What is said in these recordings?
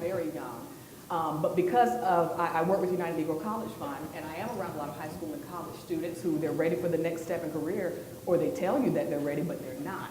very young. But because of, I work with United Negro College Fund, and I am around a lot of high school and college students who they're ready for the next step in career, or they tell you that they're ready, but they're not.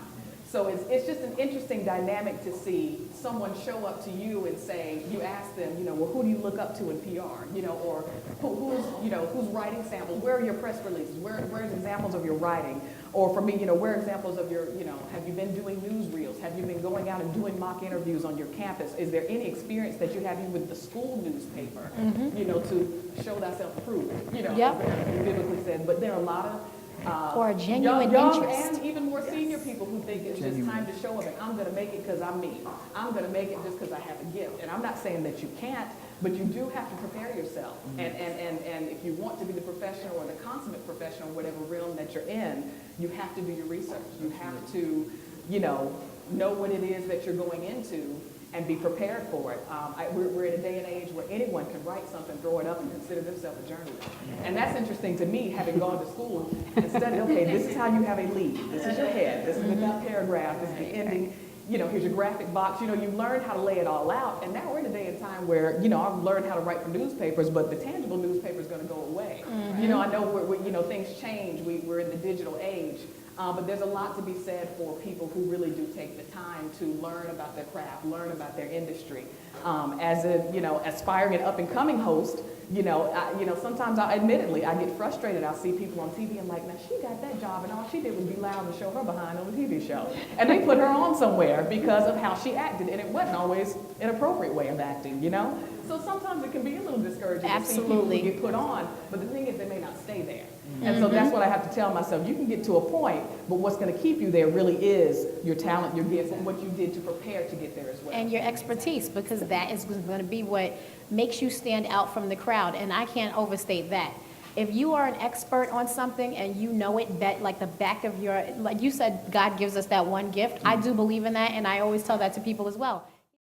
So it's just an interesting dynamic to see someone show up to you and say, you ask them, well, who do you look up to in PR, or who's writing samples? Where are your press releases? Where's examples of your writing? Or for me, where are examples of your, have you been doing newsreels? Have you been going out and doing mock interviews on your campus? Is there any experience that you have even with the school newspaper, to show thyself approved, as biblically said? But there are a lot of or a genuine young interest. and even more senior people who think it's just time to show up and I'm going to make it because I'm me. I'm going to make it just because I have a gift. And I'm not saying that you can't, but you do have to prepare yourself. And if you want to be the professional or the consummate professional, whatever realm that you're in, you have to do your research. You have to, know what it is that you're going into and be prepared for it. We're in a day and age where anyone can write something, throw it up, and consider themselves a journalist. And that's interesting to me, having gone to school and studied, okay, this is how you have a lead. This is your head. This is the paragraph. This is the ending. Here's your graphic box. You've learned how to lay it all out. And now we're in a day and time where, I've learned how to write for newspapers, but the tangible newspaper is going to go away. I know things change. We're in the digital age. But there's a lot to be said for people who really do take the time to learn about their craft, learn about their industry. As a, aspiring and up and coming host, sometimes admittedly, I get frustrated. I'll see people on TV and like, now she got that job and all she did was be loud and show her behind on a TV show. And they put her on somewhere because of how she acted. And it wasn't always an appropriate way of acting, So sometimes it can be a little discouraging to see people who get put on. But the thing is, they may not stay there. And so that's what I have to tell myself. You can get to a point, but what's going to keep you there really is your talent, your gifts, and what you did to prepare to get there as well. And your expertise, because that is going to be what makes you stand out from the crowd. And I can't overstate that. If you are an expert on something and you know it like the back of your, like you said, God gives us that one gift. I do believe in that, and I always tell that to people as well.